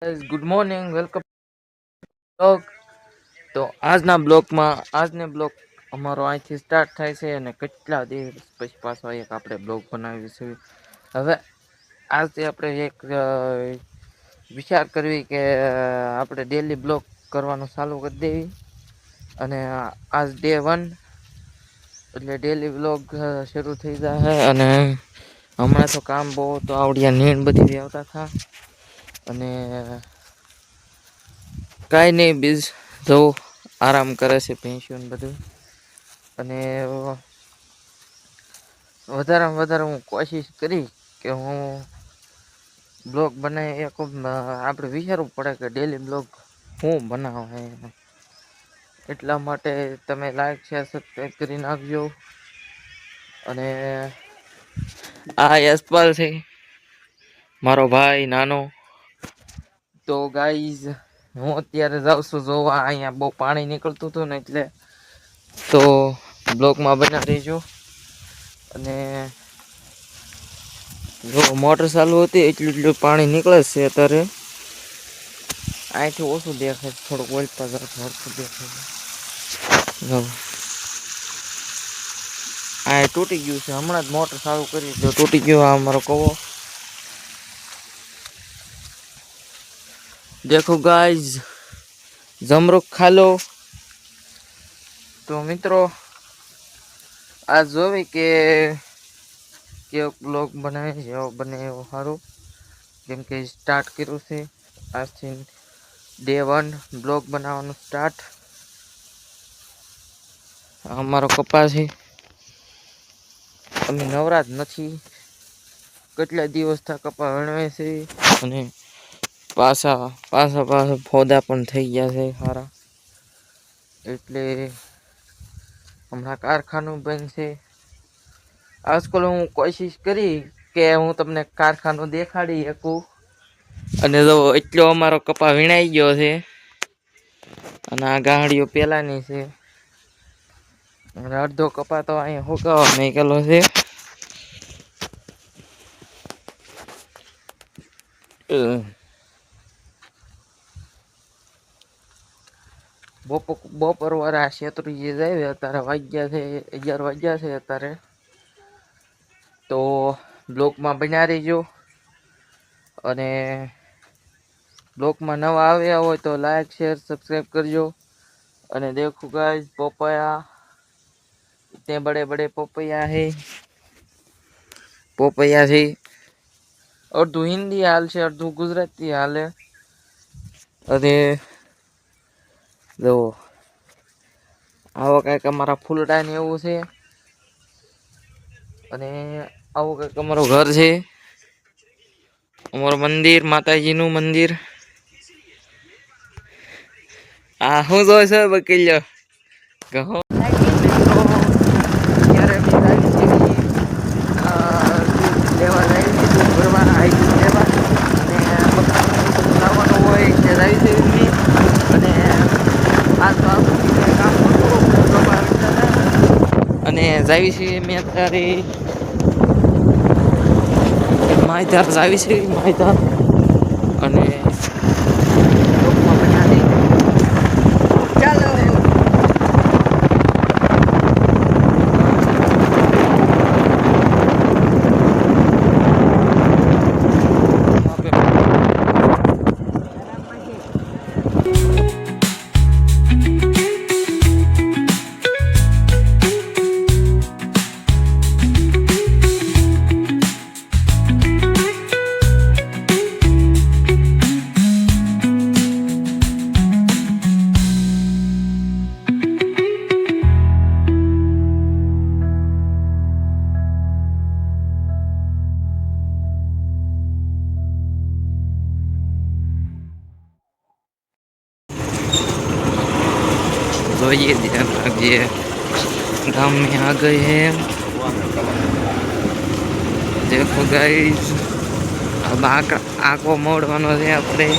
Good morning, welcome blog. તો આજના blog અમારો અહીંથી સ્ટાર્ટ થાય છે અને કેટલા દિવસ પછી પાછો એક આપણે બ્લોગ બનાવીશું. હવે આજથી આપણે એક વિચાર કરવી કે આપણે ડેલી બ્લોગ કરવાનું ચાલુ કરી દેવી. અને આજ ડે 1 એટલે ડેલી બ્લોગ શરૂ થઈ જાય. અને હમણાં તો કામ બહુ તો આવડિયા નીણ બધી આવતા હતા. અને કાંઈ નહીં, બીજ જવું આરામ કરે છે પેન્શન બધું. અને વધારેમાં વધારે હું કોશિશ કરી કે હું બ્લોગ બનાવી આપણે વિચારવું પડે કે ડેલી બ્લોગ હું બનાવે. એટલા માટે તમે લાઈક શેર સબસ્ક્રાઈબ કરી નાખજો. અને આ યશપાલ છે, મારો ભાઈ નાનો. તો ગાઈઝ હું અત્યારે જાઉં છું જોવા, અહીંયા બહુ પાણી નીકળતું હતું ને એટલે તો બ્લોકમાં બના રહીજો. અને જો મોટર ચાલુ હતી એટલું પાણી નીકળે છે અત્યારે. અહીંથી ઓછું દેખાય, થોડુંક ઓલપા હરખું દેખાય. આ તૂટી ગયું છે, હમણાં જ મોટર ચાલુ કરી તો તૂટી ગયો. આ અમારો કવો દેખો ગાઈઝ, જમરૂખ ખા લો. તો મિત્રો આ જોવી કે કેવો બ્લોગ બનાવે, જેવો બને એવો સારું. કેમ કે સ્ટાર્ટ કર્યું છે આજથી ડે 1 બ્લોગ બનાવવાનું સ્ટાર્ટ. અમારો કપા છે, અમે નવરાત નથી. કેટલા દિવસ થા કપા વણવે છે અને પાછા ફોદા પણ થઈ ગયા છે સારા. એટલે હમણાં કારખાનું બંધ છે. આજકાલ હું કોશિશ કરી કે હું તમને કારખાનું દેખાડી શકું. અને જો એટલો અમારો કપા વીણાઈ ગયો છે. અને આ ગાંહડીઓ પેલાની છે. અડધો કપા તો અહીંયા હુકાવા મેકેલો છે. બપોર વાળા છેતરી જાય અત્યારે વાગ્યા છે 11 વાગ્યા છે અત્યારે. તો બ્લોકમાં બન્યા રહીજો. અને બ્લોકમાં નવા આવ્યા હોય તો લાઈક શેર સબસ્ક્રાઈબ કરજો. અને દેખો ગાઈસ, પોપયા इतने बड़े बड़े पोपैया है, पोपैया છે. અડધું હિન્દી હાલ છે, અડધું ગુજરાતી હાલ છે. અને જો આવો કંઈક અમારા ફૂલડા ને એવું છે. અને આવું કંઈક અમારું ઘર છે, અમારું મંદિર, માતાજીનું મંદિર. આ હું જોઈ છે બકીલ્યો કહો. લેવા જાય છે દૂધ ભરવાના, હાઈટ લેવા. અને લાવવાનું હોય તે જાય છે. અને આ તો કામ અને જાય છે મેં અત્યારે માયધાર જાય છે માયધાર. અને ચાલો જોઈએ, ધ્યાન રાખજે. गांव में आ गए हैं. देखो गाइस, अब आको मोड़વાનો છે આપણે.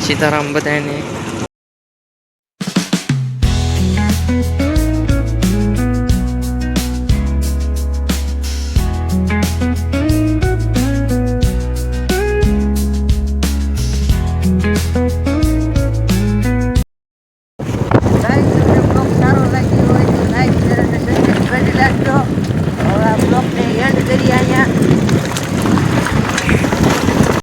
સીતારામ બધાને. દરિયા અહીંયા